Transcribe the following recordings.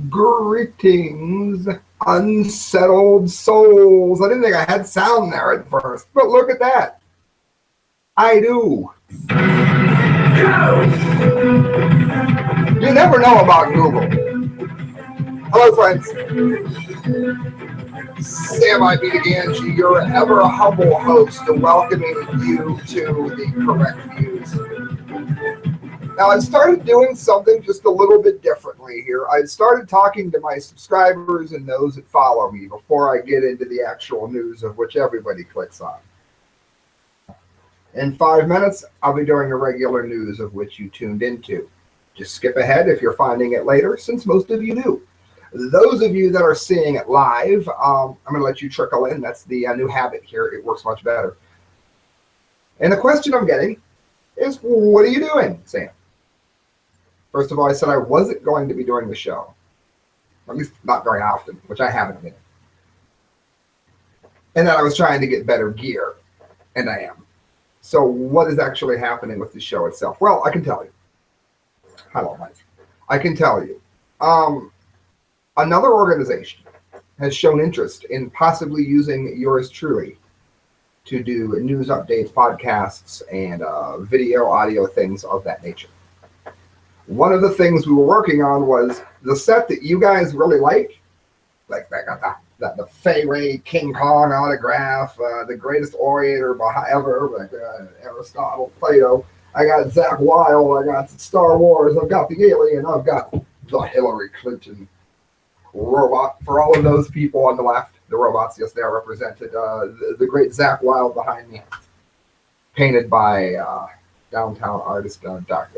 Greetings, unsettled souls. I didn't think I had sound there at first, but look at that. I do. You never know about Google. Hello, friends. Sam I. Gangi, your ever humble host, welcoming you to the Correct Views. Now, I've started doing something just a little bit differently here. I've started talking to my subscribers and those that follow me before I get into the actual news of which everybody clicks on. In 5 minutes, I'll be doing a regular news of which you tuned into. Just skip ahead if you're finding it later, since most of you do. Those of you that are seeing it live, I'm going to let you trickle in. That's the new habit here. It works much better. And the question I'm getting is, what are you doing, Sam? First of all, I said I wasn't going to be doing the show, at least not very often, which I haven't been. And that I was trying to get better gear, and I am. So what is actually happening with the show itself? Well, I can tell you. Hello, Mike. I can tell you. Another organization has shown interest in possibly using yours truly to do news updates, podcasts, and video, audio, things of that nature. One of the things we were working on was the set that you guys really like the Fay Ray King Kong autograph, the greatest orator ever, like Aristotle, Plato. I got Zach Wilde, I got Star Wars, I've got the Alien, I've got the Hillary Clinton robot. For all of those people on the left, the robots, yes, they are represented. The great Zach Wilde behind me, painted by downtown artist,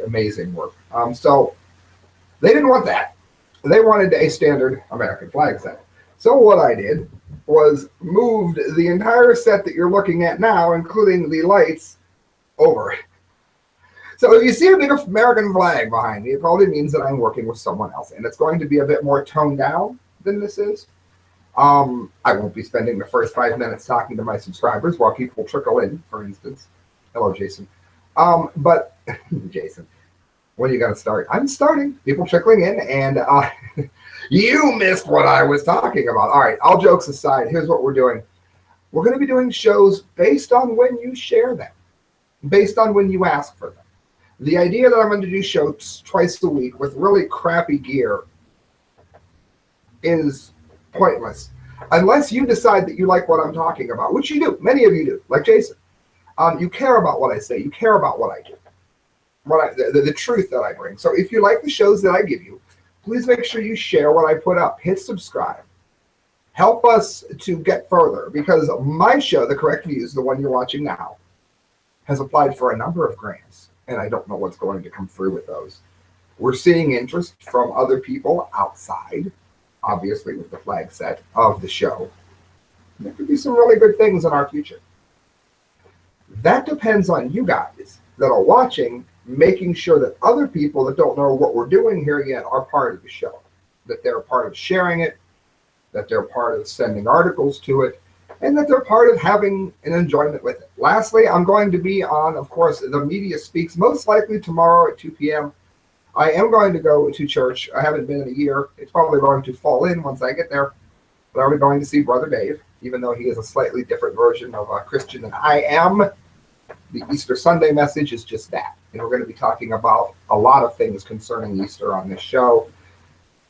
amazing work. So they didn't want that. They wanted a standard American flag set. So what I did was moved the entire set that you're looking at now, including the lights, over. So if you see a big American flag behind me, it probably means that I'm working with someone else, and it's going to be a bit more toned down than this is. I won't be spending the first 5 minutes talking to my subscribers while people trickle in, for instance. Hello, Jason. But Jason, when are you going to start? I'm starting. People trickling in, and you missed what I was talking about. All right, all jokes aside, here's what we're doing. We're going to be doing shows based on when you share them, based on when you ask for them. The idea that I'm going to do shows twice a week with really crappy gear is pointless, unless you decide that you like what I'm talking about, which you do. Many of you do, like Jason. You care about what I say. You care about what I do, the truth that I bring. So if you like the shows that I give you, please make sure you share what I put up. Hit subscribe. Help us to get further, because my show, The Correct Views, the one you're watching now, has applied for a number of grants, and I don't know what's going to come through with those. We're seeing interest from other people outside, obviously with the flag set of the show. There could be some really good things in our future. That depends on you guys that are watching, making sure that other people that don't know what we're doing here yet are part of the show, that they're part of sharing it, that they're part of sending articles to it, and that they're part of having an enjoyment with it. Lastly, I'm going to be on, of course, The Media Speaks, most likely tomorrow at 2 p.m. I am going to go to church. I haven't been in a year. It's probably going to fall in once I get there. But I'll be going to see Brother Dave, even though he is a slightly different version of a Christian than I am. The Easter Sunday message is just that. And we're going to be talking about a lot of things concerning Easter on this show.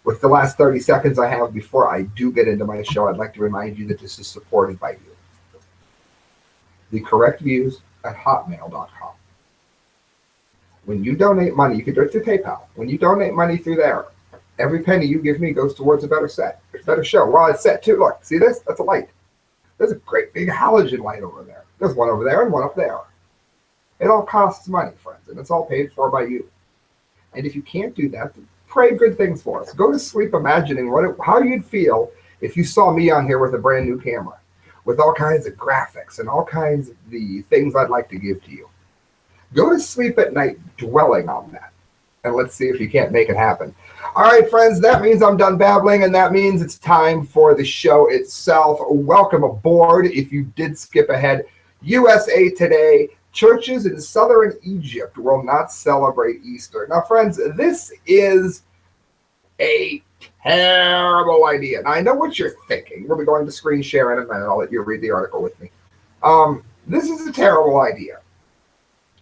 With the last 30 seconds I have before I do get into my show, I'd like to remind you that this is supported by you. The Correct Views at hotmail.com. When you donate money, you can do it through PayPal. When you donate money through there, every penny you give me goes towards a better set, a better show. Well, it's set too. Look, see this? That's a light. There's a great big halogen light over there. There's one over there and one up there. It all costs money, friends, and it's all paid for by you. And if you can't do that, pray good things for us. Go to sleep imagining how you'd feel if you saw me on here with a brand new camera, with all kinds of graphics and all kinds of the things I'd like to give to you. Go to sleep at night dwelling on that, and let's see if you can't make it happen. All right, friends, that means I'm done babbling, and that means it's time for the show itself. Welcome aboard. If you did skip ahead, USA Today, churches in southern Egypt will not celebrate Easter. Now, friends, this is a terrible idea. Now, I know what you're thinking. We'll be going to screen share in a minute. I'll let you read the article with me. This is a terrible idea.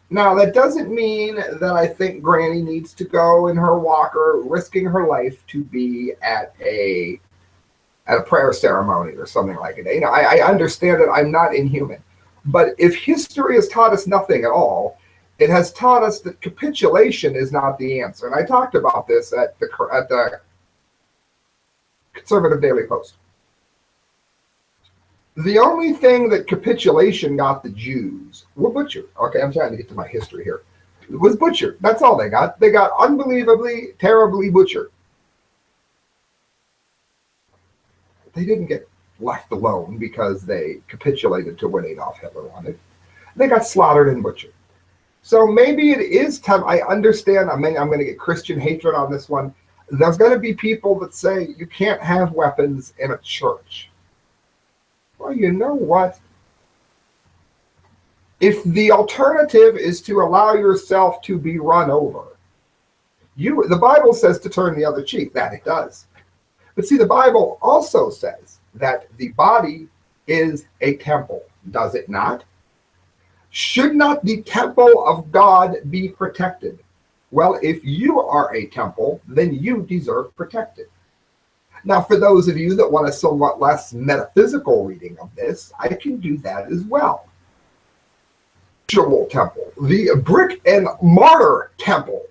Now, that doesn't mean that I think Granny needs to go in her walker, risking her life to be at a prayer ceremony or something like it. You know, I understand that I'm not inhuman. But if history has taught us nothing at all, it has taught us that capitulation is not the answer. And I talked about this at the Conservative Daily Post. The only thing that capitulation got the Jews were butchered. Okay, I'm trying to get to my history here. It was butchered. That's all they got. They got unbelievably, terribly butchered. They didn't get left alone because they capitulated to what Adolf Hitler wanted. They got slaughtered and butchered. So maybe it is time. I understand. I'm going to get Christian hatred on this one. There's going to be people that say you can't have weapons in a church. Well, you know what? If the alternative is to allow yourself to be run over, the Bible says to turn the other cheek. That it does. But see, the Bible also says that the body is a temple, does it not? Should not the temple of God be protected? Well, if you are a temple, then you deserve protection. Now, for those of you that want a somewhat less metaphysical reading of this, I can do that as well. Actual temple, the brick and mortar temple,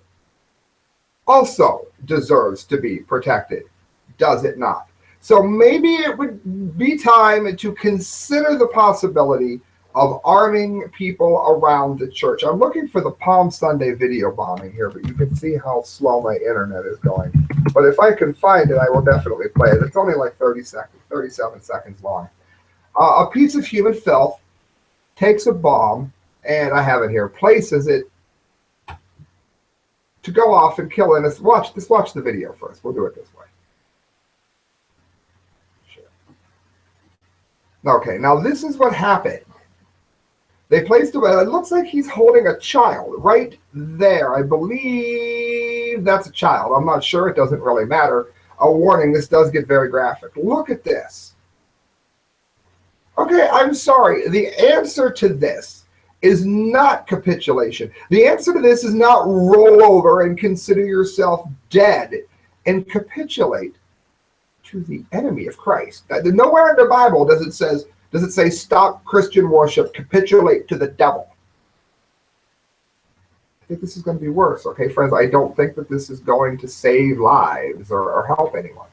also deserves to be protected, does it not? So maybe it would be time to consider the possibility of arming people around the church. I'm looking for the Palm Sunday video bombing here, but you can see how slow my internet is going. But if I can find it, I will definitely play it. It's only like 37 seconds long. A piece of human filth takes a bomb, and I have it here, places it to go off and kill it. Watch the video first. We'll do it this way. Sure. Okay, now this is what happened. They placed him, it looks like he's holding a child right there. I believe that's a child. I'm not sure. It doesn't really matter. A warning, this does get very graphic. Look at this. Okay, I'm sorry. The answer to this is not capitulation. The answer to this is not roll over and consider yourself dead and capitulate to the enemy of Christ. Nowhere in the Bible does it say stop Christian worship, capitulate to the devil. I think this is going to be worse, okay, friends? I don't think that this is going to save lives or help anyone.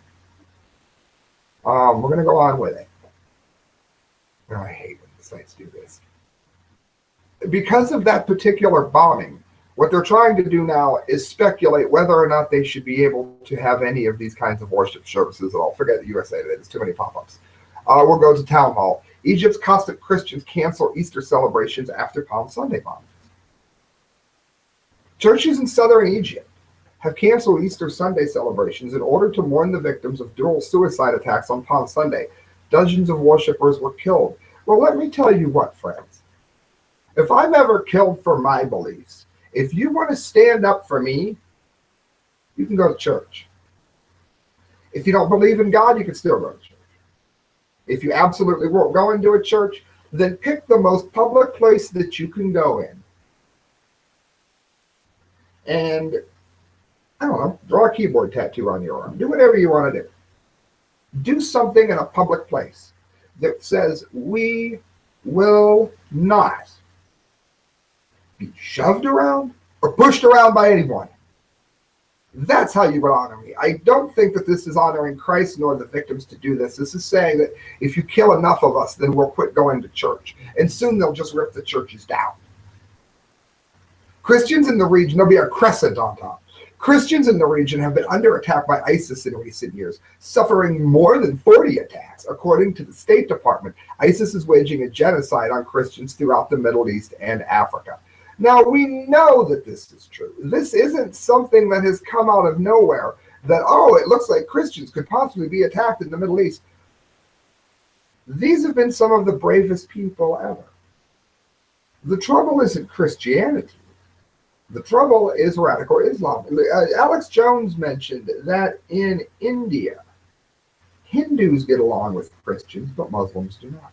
We're going to go on with it. Oh, I hate when the sites do this. Because of that particular bombing, what they're trying to do now is speculate whether or not they should be able to have any of these kinds of worship services at all. Forget the USA Today. There's too many pop-ups. We'll go to Town Hall. Egypt's Coptic Christians cancel Easter celebrations after Palm Sunday bombings. Churches in southern Egypt have canceled Easter Sunday celebrations in order to mourn the victims of dual suicide attacks on Palm Sunday. Dozens of worshipers were killed. Well, let me tell you what, friends. If I'm ever killed for my beliefs, if you want to stand up for me, you can go to church. If you don't believe in God, you can still go to church. If you absolutely won't go into a church, then pick the most public place that you can go in. And, I don't know, draw a keyboard tattoo on your arm. Do whatever you want to do. Do something in a public place that says, we will not be shoved around or pushed around by anyone. That's how you would honor me. I don't think that this is honoring Christ nor the victims to do this. This is saying that if you kill enough of us, then we'll quit going to church. And soon they'll just rip the churches down. Christians in the region, there'll be a crescent on top. Christians in the region have been under attack by ISIS in recent years, suffering more than 40 attacks. According to the State Department, ISIS is waging a genocide on Christians throughout the Middle East and Africa. Now, we know that this is true. This isn't something that has come out of nowhere, that, oh, it looks like Christians could possibly be attacked in the Middle East. These have been some of the bravest people ever. The trouble isn't Christianity. The trouble is radical Islam. Alex Jones mentioned that in India, Hindus get along with Christians, but Muslims do not.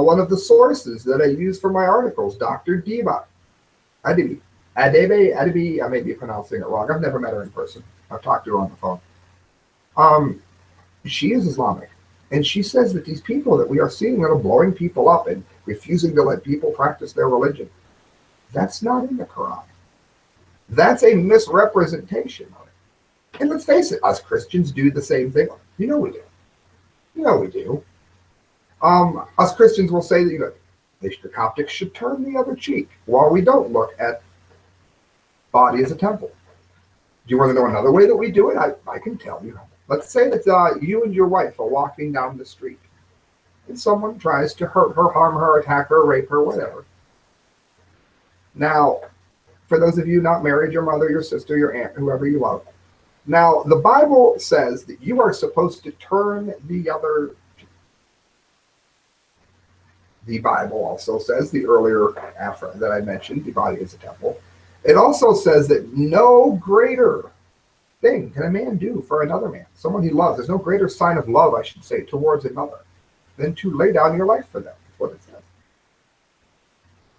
One of the sources that I use for my articles, Dr. Adebe, I may be pronouncing it wrong. I've never met her in person. I've talked to her on the phone. She is Islamic. And she says that these people that we are seeing that are blowing people up and refusing to let people practice their religion, that's not in the Quran. That's a misrepresentation of it. And let's face it, us Christians do the same thing. You know we do. You know we do. Us Christians will say that the Coptics should turn the other cheek, while we don't look at body as a temple. Do you want to know another way that we do it? I can tell you. Let's say that you and your wife are walking down the street, and someone tries to hurt her, harm her, attack her, rape her, whatever. Now, for those of you not married, your mother, your sister, your aunt, whoever you love. Now, the Bible says that you are supposed to turn the other cheek. The Bible also says, the earlier after that I mentioned, the body is a temple. It also says that no greater thing can a man do for another man, someone he loves. There's no greater sign of love, I should say, towards another than to lay down your life for them. That's what it says.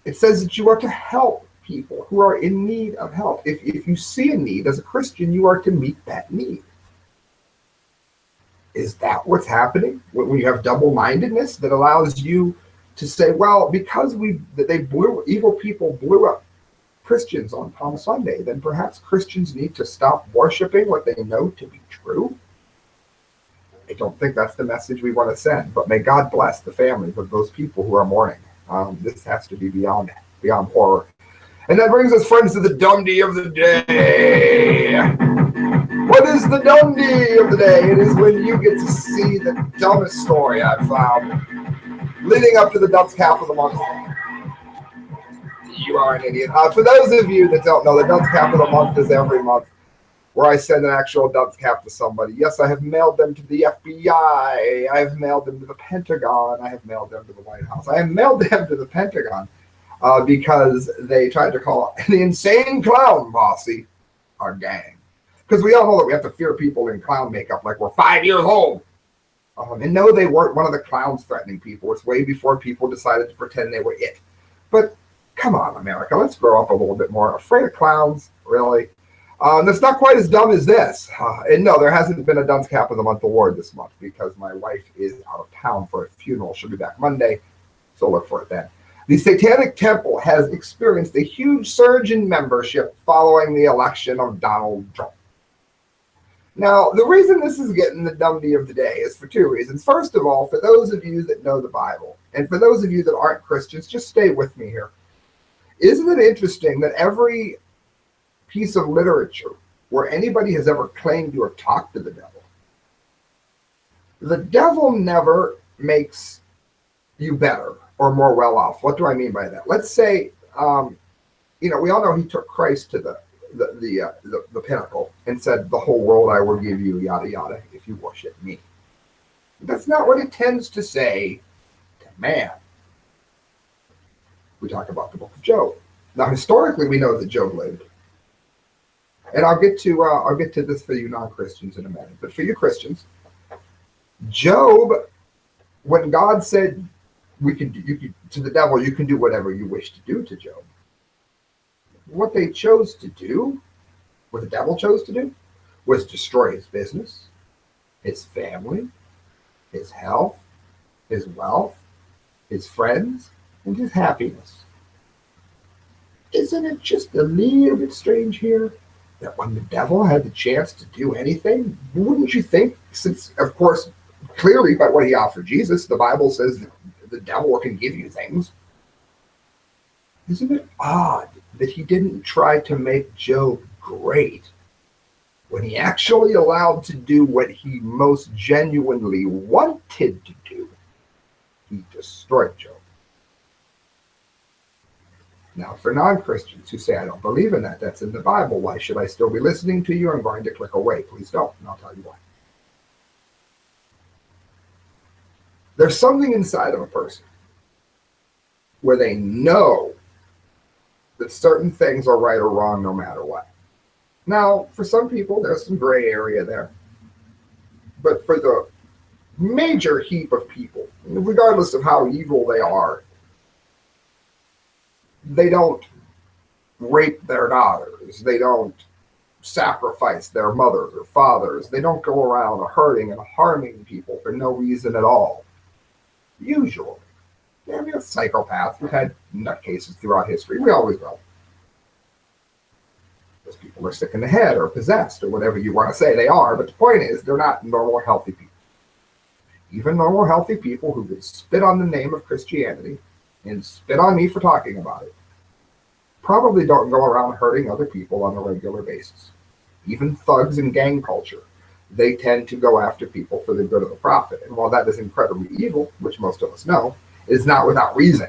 It says that you are to help people who are in need of help. If you see a need as a Christian, you are to meet that need. Is that what's happening when you have double-mindedness that allows you to say, well, because evil people blew up Christians on Palm Sunday, then perhaps Christians need to stop worshiping what they know to be true? I don't think that's the message we want to send, but may God bless the families of those people who are mourning. This has to be beyond horror. And that brings us, friends, to the DUMBDEE of the day. What is the DUMBDEE of the day? It is when you get to see the dumbest story I've found leading up to the Dunce Cap of the month. You are an idiot. For those of you that don't know, the Dunce Cap of the month is every month where I send an actual dunce cap to somebody. Yes, I have mailed them to the FBI. I have mailed them to the Pentagon. I have mailed them to the White House. I have mailed them to the Pentagon because they tried to call the insane clown posse our gang. Because we all know that we have to fear people in clown makeup like we're 5 years old. And no, they weren't one of the clowns threatening people. It's way before people decided to pretend they were it. But come on, America, let's grow up a little bit more. Afraid of clowns? Really? That's not quite as dumb as this. And no, there hasn't been a Dunce Cap of the Month award this month because my wife is out of town for a funeral. She'll be back Monday, so look for it then. The Satanic Temple has experienced a huge surge in membership following the election of Donald Trump. Now, the reason this is getting the DUMBDEE of the day is for two reasons. First of all, for those of you that know the Bible, and for those of you that aren't Christians, just stay with me here. Isn't it interesting that every piece of literature where anybody has ever claimed to have talked to the devil never makes you better or more well off. What do I mean by that? Let's say, we all know he took Christ to the pinnacle and said, the whole world I will give you, yada, yada, if you worship me. That's not what it tends to say to man. We talk about the book of Job. Now, historically, we know that Job lived. And I'll get to this for you non-Christians in a minute. But for you Christians, Job, when God said to the devil, you can do whatever you wish to do to Job. What they chose to do, what the devil chose to do, was destroy his business, his family, his health, his wealth, his friends, and his happiness. Isn't it just a little bit strange here that when the devil had the chance to do anything, wouldn't you think, since, of course, clearly by what he offered Jesus, the Bible says that the devil can give you things. Isn't it odd that he didn't try to make Job great when he actually allowed to do what he most genuinely wanted to do? He destroyed Job. Now, for non-Christians who say, I don't believe in that, that's in the Bible, why should I still be listening to you? I'm going to click away. Please don't, and I'll tell you why. There's something inside of a person where they know that certain things are right or wrong no matter what. Now, for some people, there's some gray area there. But for the major heap of people, regardless of how evil they don't rape their daughters. They don't sacrifice their mothers or fathers. They don't go around hurting and harming people for no reason at all. Usually. Yeah, I mean, psychopaths. We've had nutcases throughout history. We always will. Those people are sick in the head or possessed or whatever you want to say they are. But the point is, they're not normal, healthy people. Even normal, healthy people who would spit on the name of Christianity and spit on me for talking about it probably don't go around hurting other people on a regular basis. Even thugs in gang culture, they tend to go after people for the good of the profit. And while that is incredibly evil, which most of us know, it is not without reason.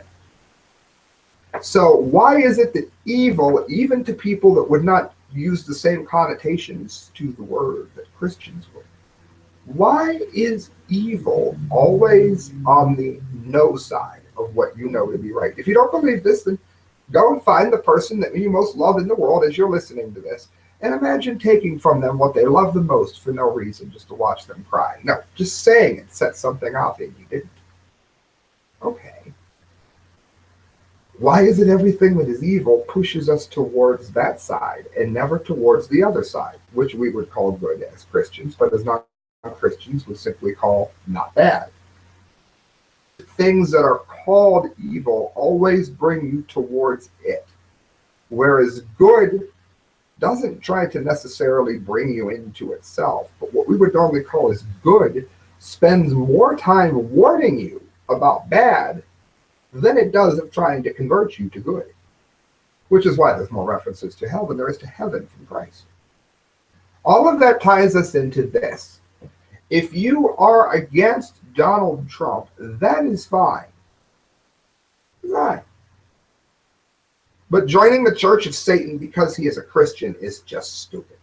So why is it that evil, even to people that would not use the same connotations to the word that Christians would, why is evil always on the no side of what you know to be right? If you don't believe this, then go and find the person that you most love in the world as you're listening to this, and imagine taking from them what they love the most for no reason, just to watch them cry. No, just saying it sets something off in you, didn't. Okay. Why is it everything that is evil pushes us towards that side and never towards the other side, which we would call good as Christians, but as non-Christians would simply call not bad? Things that are called evil always bring you towards it, whereas good doesn't try to necessarily bring you into itself, but what we would normally call as good spends more time warning you about bad than it does of trying to convert you to good, which is why there's more references to hell than there is to heaven from Christ. All of that ties us into this. If you are against Donald Trump, that is fine. Fine. But joining the Church of Satan because he is a Christian is just stupid.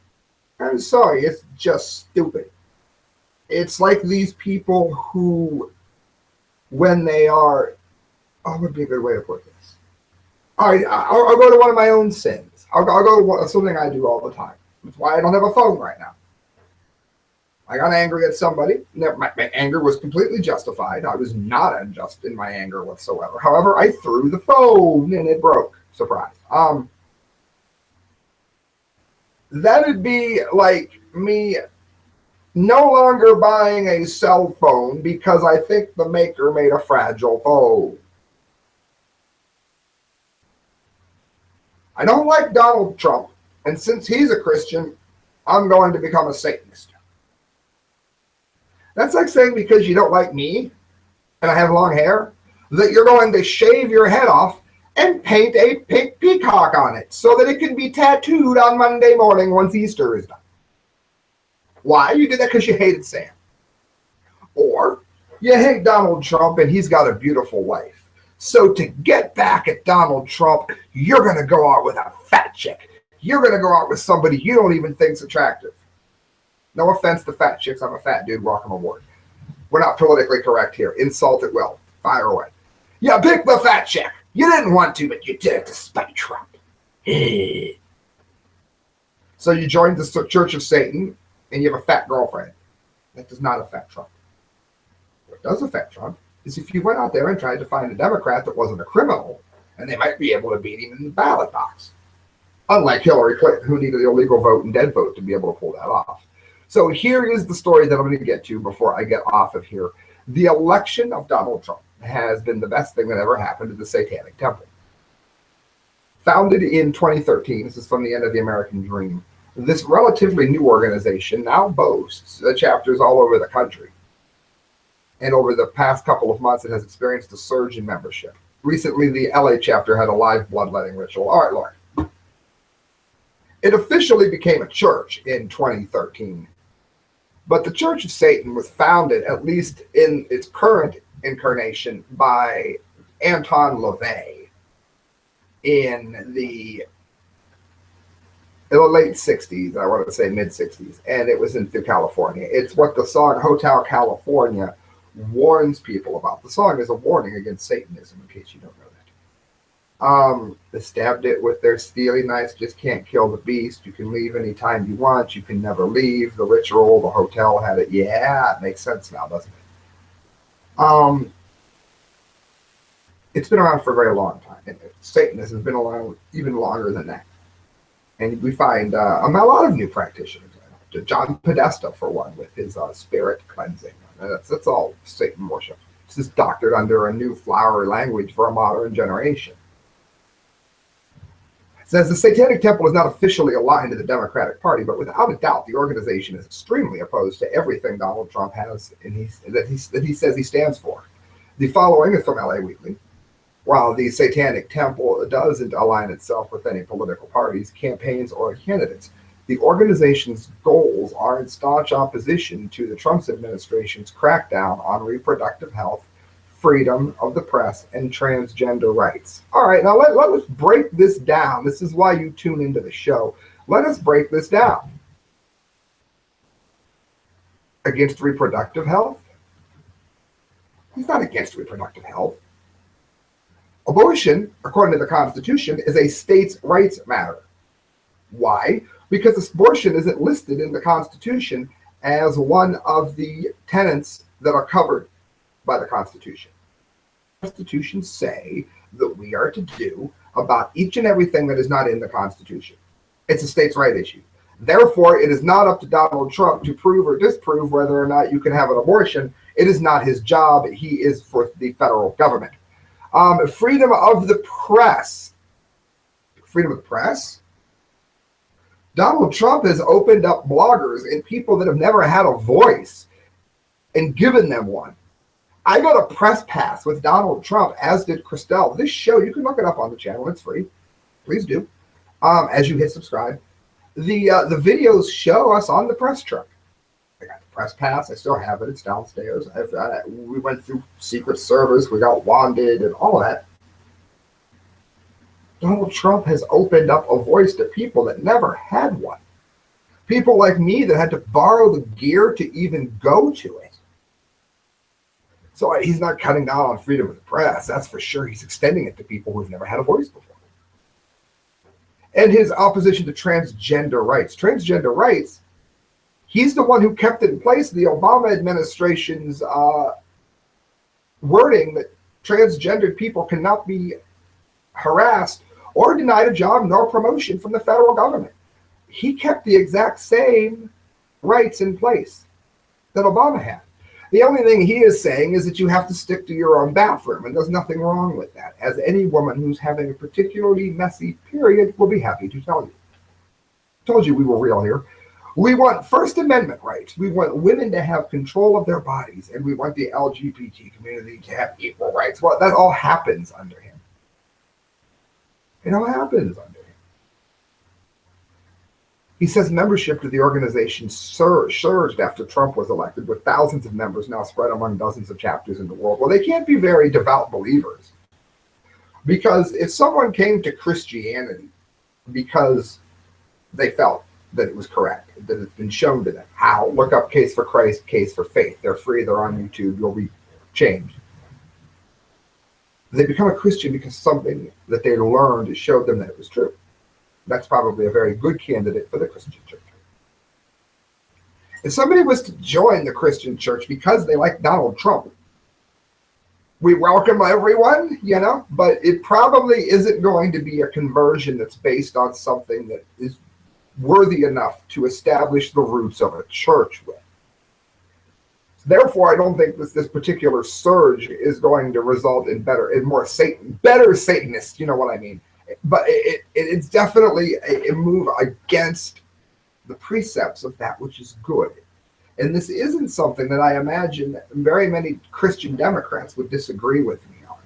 I'm sorry, it's just stupid. It's like these people who, when they are, what would be a good way to put this? All right, I'll go to one of my own sins. I'll go to something I do all the time. That's why I don't have a phone right now. I got angry at somebody. My anger was completely justified. I was not unjust in my anger whatsoever. However, I threw the phone and it broke. Surprise. That'd be like me no longer buying a cell phone because I think the maker made a fragile phone. I don't like Donald Trump, and since he's a Christian, I'm going to become a Satanist. That's like saying because you don't like me and I have long hair, that you're going to shave your head off and paint a pink peacock on it so that it can be tattooed on Monday morning once Easter is done. Why? You did that because you hated Sam. Or you hate Donald Trump and he's got a beautiful wife. So to get back at Donald Trump, you're going to go out with a fat chick. You're going to go out with somebody you don't even think's attractive. No offense to fat chicks. I'm a fat dude. Welcome aboard. We're not politically correct here. Insult at will. Fire away. You picked the fat chick. You didn't want to, but you did it to spite Trump. So you joined the Church of Satan and you have a fat girlfriend. That does not affect Trump. What does affect Trump is if you went out there and tried to find a Democrat that wasn't a criminal, and they might be able to beat him in the ballot box. Unlike Hillary Clinton, who needed the illegal vote and dead vote to be able to pull that off. So here is the story that I'm going to get to before I get off of here. The election of Donald Trump has been the best thing that ever happened to the Satanic Temple. Founded in 2013, this is from the end of the American Dream, this relatively new organization now boasts chapters all over the country. And over the past couple of months, it has experienced a surge in membership. Recently, the LA chapter had a live bloodletting ritual. All right, Lord. It officially became a church in 2013. But the Church of Satan was founded, at least in its current incarnation, by Anton LaVey in the late 60s, I want to say mid-60s, and it was in California. It's what the song Hotel California warns people about. The song is a warning against Satanism, in case you don't know that. They stabbed it with their steely knives. Just can't kill the beast. You can leave anytime you want. You can never leave. The ritual, the hotel had it. Yeah, it makes sense now, doesn't it? It's been around for a very long time. And Satanism has been around even longer than that. And we find a lot of new practitioners. John Podesta, for one, with his spirit cleansing. That's all Satan worship. It's just doctored under a new flowery language for a modern generation. It says the Satanic Temple is not officially aligned to the Democratic Party, but without a doubt, the organization is extremely opposed to everything Donald Trump has and that he says he stands for. The following is from LA Weekly. While the Satanic Temple doesn't align itself with any political parties, campaigns, or candidates, the organization's goals are in staunch opposition to the Trump administration's crackdown on reproductive health, freedom of the press, and transgender rights. All right, now let us break this down. This is why you tune into the show. Let us break this down. Against reproductive health? He's not against reproductive health. Abortion, according to the Constitution, is a states' rights matter. Why? Because abortion isn't listed in the Constitution as one of the tenets that are covered by the Constitution. The Constitution say that we are to do about each and everything that is not in the Constitution. It's a states' right issue. Therefore, it is not up to Donald Trump to prove or disprove whether or not you can have an abortion. It is not his job. He is for the federal government. Freedom of the press. Freedom of the press? Donald Trump has opened up bloggers and people that have never had a voice and given them one. I got a press pass with Donald Trump, as did Christelle. This show, you can look it up on the channel. It's free. Please do. As you hit subscribe. The videos show us on the press truck. I got the press pass. I still have it. It's downstairs. We went through Secret Service. We got wanded and all that. Donald Trump has opened up a voice to people that never had one. People like me that had to borrow the gear to even go to it. So he's not cutting down on freedom of the press. That's for sure. He's extending it to people who've never had a voice before. And his opposition to transgender rights. Transgender rights, he's the one who kept it in place. The Obama administration's wording that transgendered people cannot be harassed or denied a job nor promotion from the federal government. He kept the exact same rights in place that Obama had. The only thing he is saying is that you have to stick to your own bathroom, and there's nothing wrong with that, as any woman who's having a particularly messy period will be happy to tell you. Told you we were real here. We want First Amendment rights. We want women to have control of their bodies, and we want the LGBT community to have equal rights. Well, that all happens under him. It all happens under him. He says membership to the organization surged after Trump was elected, with thousands of members now spread among dozens of chapters in the world. Well, they can't be very devout believers. Because if someone came to Christianity because they felt that it was correct, that it's been shown to them, how? Look up Case for Christ, Case for Faith. They're free. They're on YouTube. You'll be changed. They become a Christian because something that they learned showed them that it was true. That's probably a very good candidate for the Christian church. If somebody was to join the Christian church because they like Donald Trump, we welcome everyone, but it probably isn't going to be a conversion that's based on something that is worthy enough to establish the roots of a church with. Therefore, I don't think this particular surge is going to result in better Satanists, you know what I mean. But it's definitely a move against the precepts of that which is good. And this isn't something that I imagine very many Christian Democrats would disagree with me on.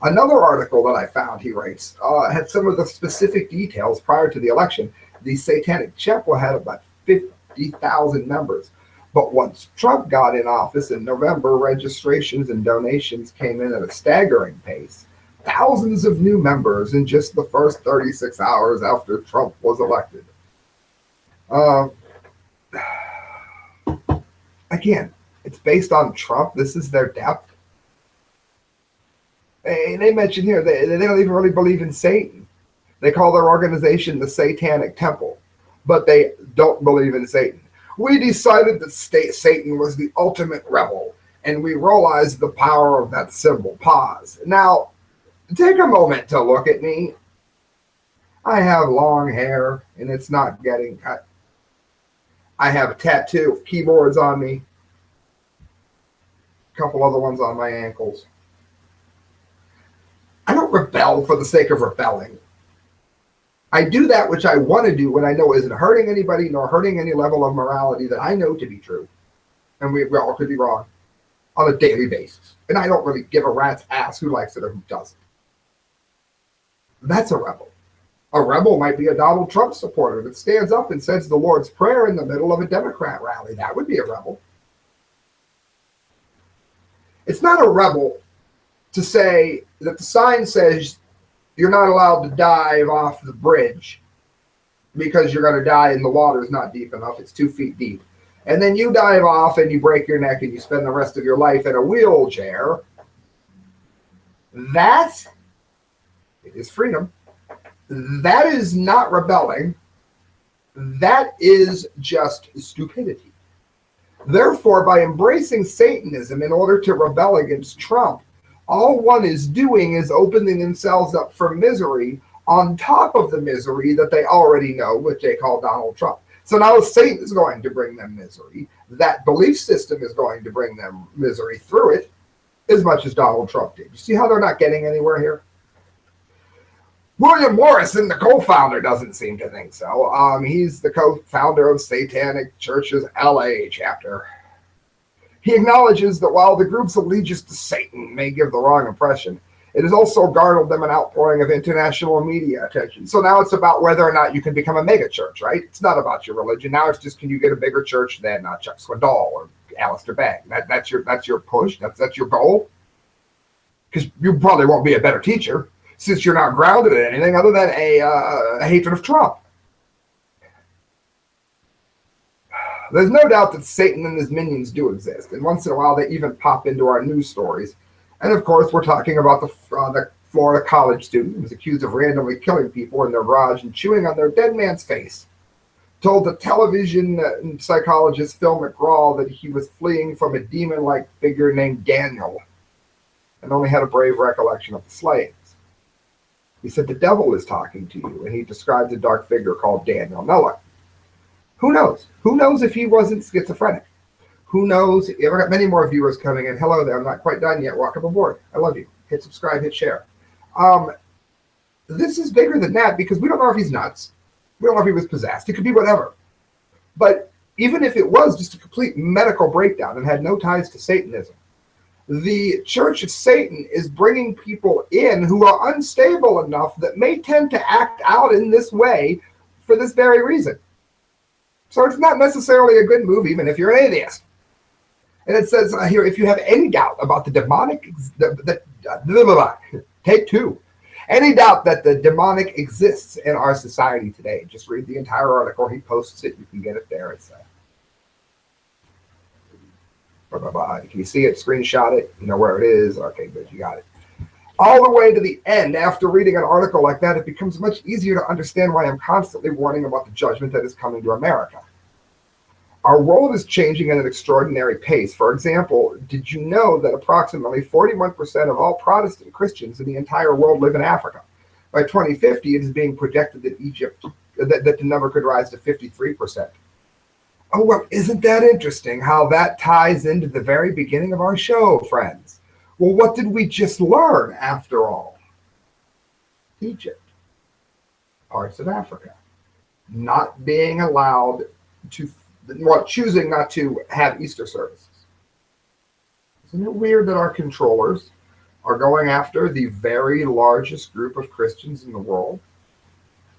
Another article that I found, he writes, had some of the specific details prior to the election. The Satanic Temple had about 50,000 members. But once Trump got in office in November, registrations and donations came in at a staggering pace. Thousands of new members in just the first 36 hours after Trump was elected. Again, it's based on Trump. This is their depth. And they mention here they don't even really believe in Satan. They call their organization the Satanic Temple, but they don't believe in Satan. We decided that Satan was the ultimate rebel, and we realized the power of that symbol. Pause. Now, take a moment to look at me. I have long hair, and it's not getting cut. I have a tattoo of keyboards on me, a couple other ones on my ankles. I don't rebel for the sake of rebelling. I do that which I want to do when I know isn't hurting anybody nor hurting any level of morality that I know to be true. And we all could be wrong on a daily basis. And I don't really give a rat's ass who likes it or who doesn't. That's a rebel. A rebel might be a Donald Trump supporter that stands up and says the Lord's Prayer in the middle of a Democrat rally. That would be a rebel. It's not a rebel to say that the sign says you're not allowed to dive off the bridge because you're going to die and the water is not deep enough. It's 2 feet deep. And then you dive off and you break your neck and you spend the rest of your life in a wheelchair. That is freedom. That is not rebelling. That is just stupidity. Therefore, by embracing Satanism in order to rebel against Trump, all one is doing is opening themselves up for misery on top of the misery that they already know, which they call Donald Trump. So now Satan is going to bring them misery. That belief system is going to bring them misery through it as much as Donald Trump did. You see how they're not getting anywhere here? William Morrison, the co-founder, doesn't seem to think so. He's the co-founder of Satanic Church's LA chapter. He acknowledges that while the group's allegiance to Satan may give the wrong impression, it has also garnered them an outpouring of international media attention. So now it's about whether or not you can become a mega church, right? It's not about your religion. Now it's just, can you get a bigger church than Chuck Swindoll or Alistair Begg? That's your push. That's your goal. Because you probably won't be a better teacher since you're not grounded in anything other than a hatred of Trump. There's no doubt that Satan and his minions do exist, and once in a while they even pop into our news stories. And of course, we're talking about the Florida college student who was accused of randomly killing people in their garage and chewing on their dead man's face. Told the television psychologist Phil McGraw that he was fleeing from a demon-like figure named Daniel and only had a brave recollection of the slayings. He said the devil is talking to you, and he described a dark figure called Daniel. Now look, who knows? Who knows if he wasn't schizophrenic? Who knows? I've got many more viewers coming in. Hello there. I'm not quite done yet. Welcome aboard. I love you. Hit subscribe, hit share. This is bigger than that because we don't know if he's nuts. We don't know if he was possessed. It could be whatever. But even if it was just a complete medical breakdown and had no ties to Satanism, the Church of Satan is bringing people in who are unstable enough that may tend to act out in this way for this very reason. So it's not necessarily a good move, even if you're an atheist. And it says here, if you have any doubt about the demonic, take two. Any doubt that the demonic exists in our society today, just read the entire article. He posts it. You can get it there. It's can you see it? Screenshot it. You know where it is. Okay, good. You got it. All the way to the end, after reading an article like that, it becomes much easier to understand why I'm constantly warning about the judgment that is coming to America. Our world is changing at an extraordinary pace. For example, did you know that approximately 41% of all Protestant Christians in the entire world live in Africa? By 2050, it is being projected that that the number could rise to 53%. Oh, well, isn't that interesting how that ties into the very beginning of our show, friends? Well, what did we just learn after all? Egypt, parts of Africa, not being allowed to, well, choosing not to have Easter services. Isn't it weird that our controllers are going after the very largest group of Christians in the world?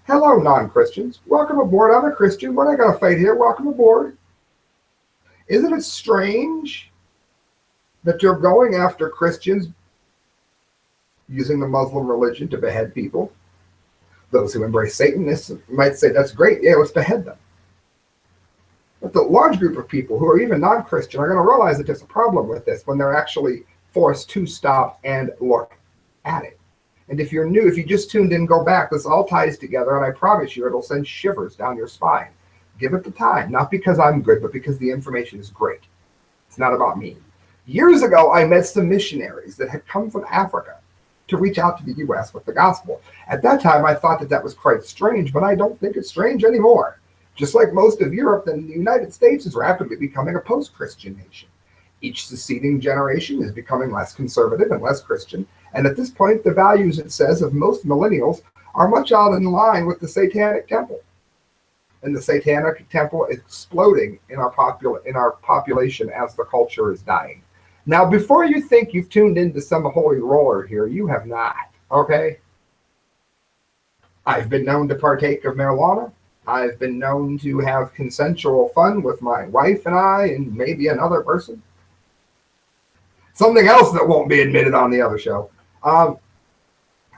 Hello, non-Christians. Welcome aboard. I'm a Christian. We're not going to fight here. Welcome aboard. Isn't it strange that you're going after Christians using the Muslim religion to behead people? Those who embrace Satanists might say, that's great. Yeah, let's behead them. But the large group of people who are even non-Christian are going to realize that there's a problem with this when they're actually forced to stop and look at it. And if you're new, if you just tuned in, go back. This all ties together, and I promise you it'll send shivers down your spine. Give it the time, not because I'm good, but because the information is great. It's not about me. Years ago, I met some missionaries that had come from Africa to reach out to the U.S. with the gospel. At that time, I thought that was quite strange, but I don't think it's strange anymore. Just like most of Europe, then the United States is rapidly becoming a post-Christian nation. Each succeeding generation is becoming less conservative and less Christian, and at this point, the values, it says, of most millennials are much out in line with the Satanic Temple. And the Satanic Temple is exploding in our population as the culture is dying. Now, before you think you've tuned into some holy roller here, you have not, okay? I've been known to partake of marijuana. I've been known to have consensual fun with my wife and I and maybe another person. Something else that won't be admitted on the other show. Not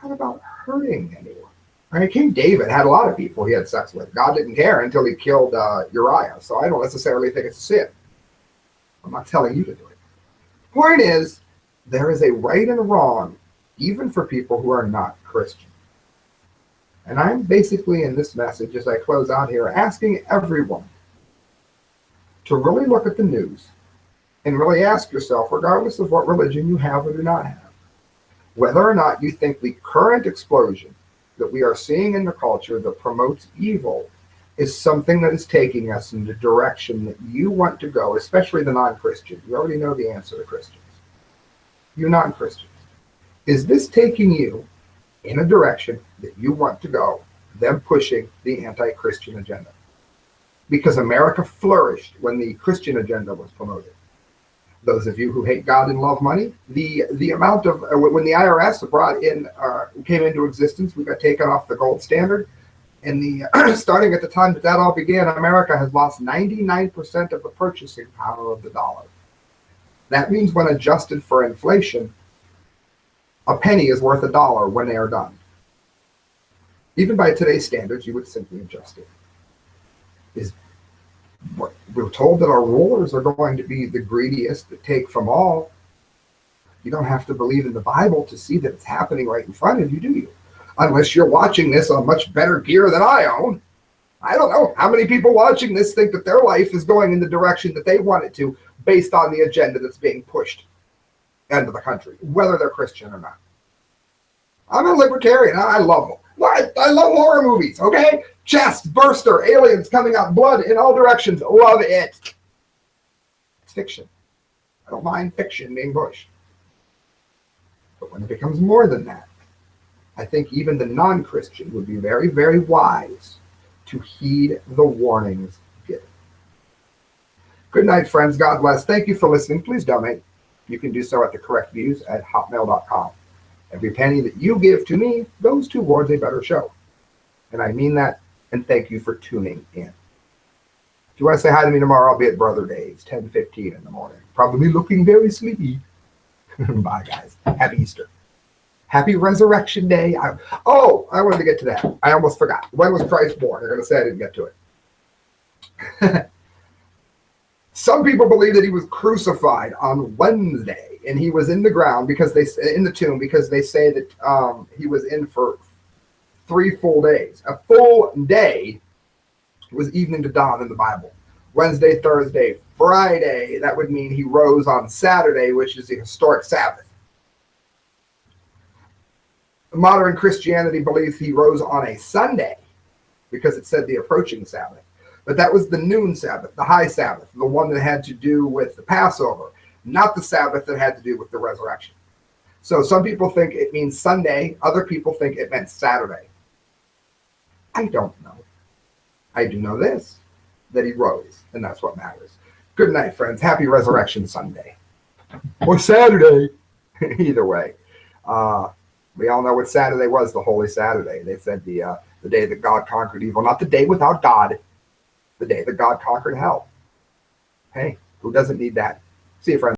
about hurting anyone. I mean, King David had a lot of people he had sex with. God didn't care until he killed Uriah. So I don't necessarily think it's a sin. I'm not telling you to do it. Point is, there is a right and a wrong, even for people who are not Christian. And I'm basically in this message, as I close out here, asking everyone to really look at the news and really ask yourself, regardless of what religion you have or do not have, whether or not you think the current explosion that we are seeing in the culture that promotes evil is something that is taking us in the direction that you want to go, especially the non-Christian. You already know the answer to Christians. You non-Christians. Is this taking you in a direction that you want to go, them pushing the anti-Christian agenda? Because America flourished when the Christian agenda was promoted. Those of you who hate God and love money, the amount of, when the IRS brought in, came into existence, we got taken off the gold standard. And starting at the time that all began, America has lost 99% of the purchasing power of the dollar. That means when adjusted for inflation, a penny is worth $1 when they are done. Even by today's standards, you would simply adjust it. We're told that our rulers are going to be the greediest that take from all. You don't have to believe in the Bible to see that it's happening right in front of you, do you? Unless you're watching this on much better gear than I own. I don't know how many people watching this think that their life is going in the direction that they want it to based on the agenda that's being pushed into the country, whether they're Christian or not. I'm a libertarian. I love them. I love horror movies, okay? Chest burster, aliens coming out, blood in all directions. Love it. It's fiction. I don't mind fiction being pushed. But when it becomes more than that, I think even the non-Christian would be very, very wise to heed the warnings given. Good night, friends. God bless. Thank you for listening. Please donate. You can do so at thecorrectviews@hotmail.com. Every penny that you give to me goes towards a better show. And I mean that, and thank you for tuning in. If you want to say hi to me tomorrow, I'll be at Brother Dave's, 10:15 in the morning. Probably looking very sleepy. Bye, guys. Happy Easter. Happy Resurrection Day. I wanted to get to that. I almost forgot. When was Christ born? I'm going to say I didn't get to it. Some people believe that he was crucified on Wednesday, and he was in the ground because in the tomb because they say that he was in for 3 full days. A full day was evening to dawn in the Bible. Wednesday, Thursday, Friday. That would mean he rose on Saturday, which is the historic Sabbath. Modern Christianity believes he rose on a Sunday because it said the approaching Sabbath. But that was the noon Sabbath, the high Sabbath, the one that had to do with the Passover, not the Sabbath that had to do with the resurrection. So some people think it means Sunday. Other people think it meant Saturday. I don't know. I do know this, that he rose, and that's what matters. Good night, friends. Happy Resurrection Sunday. Or Saturday. Either way. We all know what Saturday was, the Holy Saturday. They said the day that God conquered evil, not the day without God, the day that God conquered hell. Hey, who doesn't need that? See you, friends.